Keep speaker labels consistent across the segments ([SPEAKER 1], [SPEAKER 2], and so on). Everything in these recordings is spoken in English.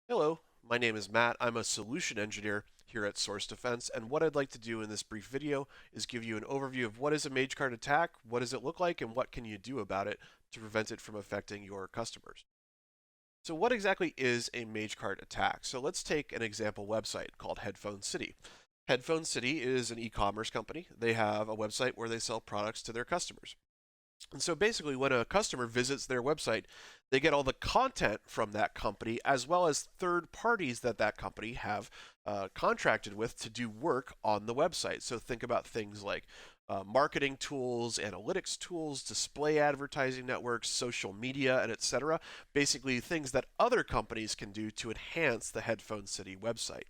[SPEAKER 1] Hello, my name is Matt. I'm a solution engineer here at Source Defense, and what I'd like to do in this brief video is give you an overview of what is a Magecart attack, what does it look like, and what can you do about it to prevent it from affecting your customers. So what exactly is a Magecart attack? So let's take an example website called Headphone City. Headphone City is an e-commerce company. They have a website where they sell products to their customers. And so basically, when a customer visits their website, they get all the content from that company as well as third parties that that company have contracted with to do work on the website. So think about things like marketing tools, analytics tools, display advertising networks, social media, and etc. Basically, things that other companies can do to enhance the Headphone City website.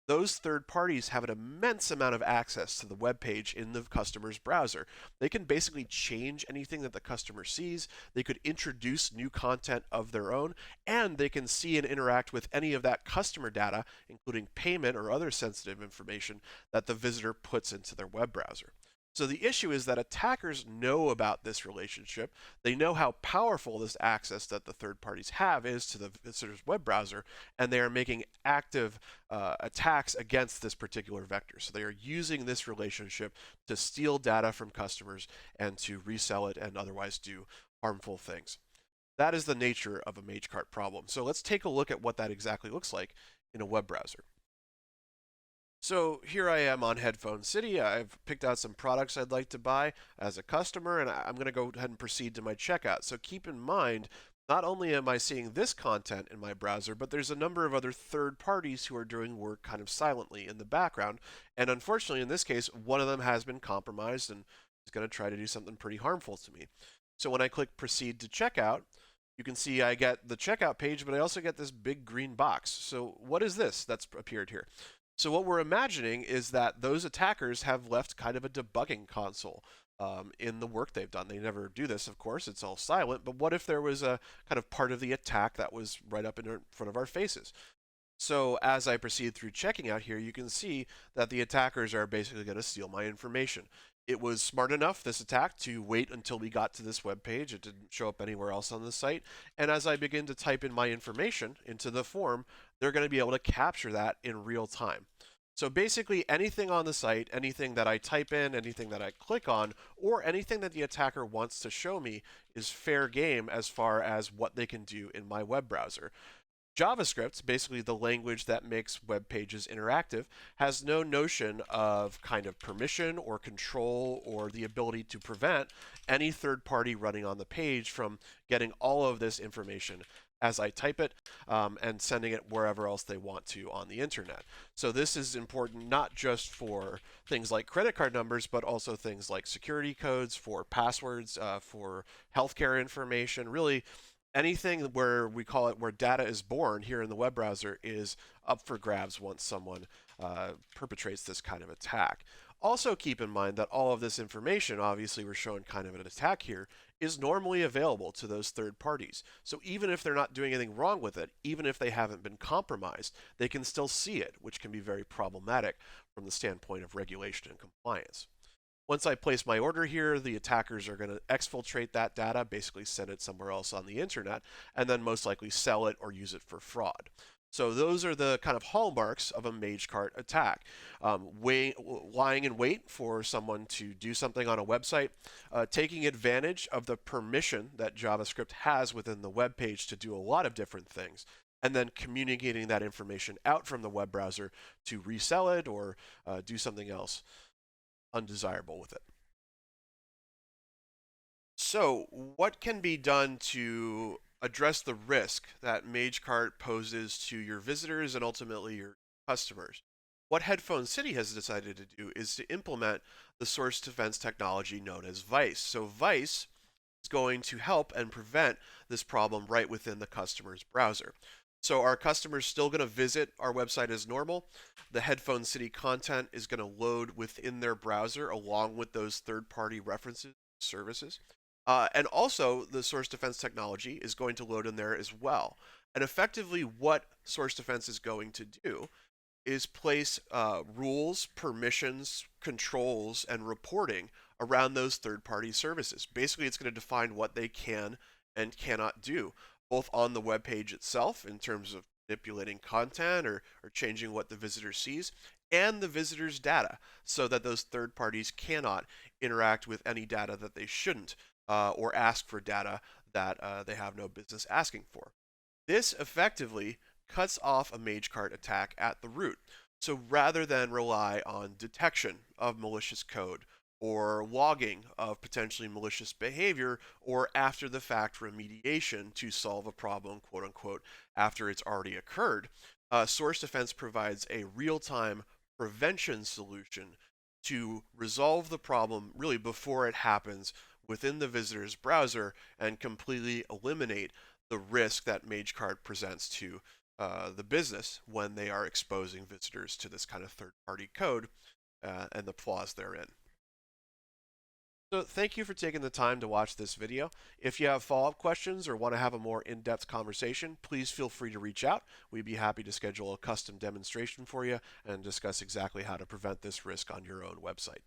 [SPEAKER 1] Those third parties have an immense amount of access to the web page in the customer's browser. They can basically change anything that the customer sees. They could introduce new content of their own, and they can see and interact with any of that customer data, including payment or other sensitive information that the visitor puts into their web browser. So the issue is that attackers know about this relationship. They know how powerful this access that the third parties have is to the visitor's web browser, and they are making active attacks against this particular vector. So they are using this relationship to steal data from customers and to resell it and otherwise do harmful things. That is the nature of a Magecart problem. So let's take a look at what that exactly looks like in a web browser. So here I am on Headphone City. I've picked out some products I'd like to buy as a customer, and I'm going to go ahead and proceed to my checkout. So keep in mind, not only am I seeing this content in my browser, but there's a number of other third parties who are doing work kind of silently in the background. And unfortunately, in this case, one of them has been compromised and is going to try to do something pretty harmful to me. So when I click proceed to checkout, you can see I get the checkout page, but I also get this big green box. So what is this that's appeared here? So what we're imagining is that those attackers have left kind of a debugging console in the work they've done. They never do this, of course, it's all silent, but what if there was a kind of part of the attack that was right up in front of our faces? So as I proceed through checking out here, you can see that the attackers are basically going to steal my information. It was smart enough, this attack, to wait until we got to this web page. It didn't show up anywhere else on the site. And as I begin to type in my information into the form, they're going to be able to capture that in real time. So basically anything on the site, anything that I type in, anything that I click on, or anything that the attacker wants to show me is fair game as far as what they can do in my web browser. JavaScript, basically the language that makes web pages interactive, has no notion of kind of permission or control or the ability to prevent any third party running on the page from getting all of this information as I type it and sending it wherever else they want to on the internet. So this is important not just for things like credit card numbers, but also things like security codes, for passwords, for healthcare information, really anything where we call it where data is born here in the web browser is up for grabs once someone perpetrates this kind of attack. Also keep in mind that all of this information, obviously we're showing kind of an attack here, is normally available to those third parties. So even if they're not doing anything wrong with it, even if they haven't been compromised, they can still see it, which can be very problematic from the standpoint of regulation and compliance. Once I place my order here, the attackers are going to exfiltrate that data, basically send it somewhere else on the internet, and then most likely sell it or use it for fraud. So those are the kind of hallmarks of a Magecart attack. Lying in wait for someone to do something on a website, taking advantage of the permission that JavaScript has within the web page to do a lot of different things, and then communicating that information out from the web browser to resell it or do something else undesirable with it. So, what can be done to address the risk that Magecart poses to your visitors and ultimately your customers? What Headphone City has decided to do is to implement the source defense technology known as Vice. So, Vice is going to help and prevent this problem right within the customer's browser. So our customers still going to visit our website as normal. The Headphone City content is going to load within their browser along with those third-party references services. And also, the Source Defense technology is going to load in there as well. And effectively, what Source Defense is going to do is place rules, permissions, controls, and reporting around those third-party services. Basically, it's going to define what they can and cannot do, both on the web page itself in terms of manipulating content or changing what the visitor sees, and the visitor's data, so that those third parties cannot interact with any data that they shouldn't, or ask for data that they have no business asking for. This effectively cuts off a Magecart attack at the root. So rather than rely on detection of malicious code or logging of potentially malicious behavior or after the fact remediation to solve a problem, quote unquote, after it's already occurred, Source Defense provides a real time prevention solution to resolve the problem really before it happens within the visitor's browser and completely eliminate the risk that Magecart presents to the business when they are exposing visitors to this kind of third-party code and the flaws therein. So thank you for taking the time to watch this video. If you have follow-up questions or want to have a more in-depth conversation, please feel free to reach out. We'd be happy to schedule a custom demonstration for you and discuss exactly how to prevent this risk on your own website.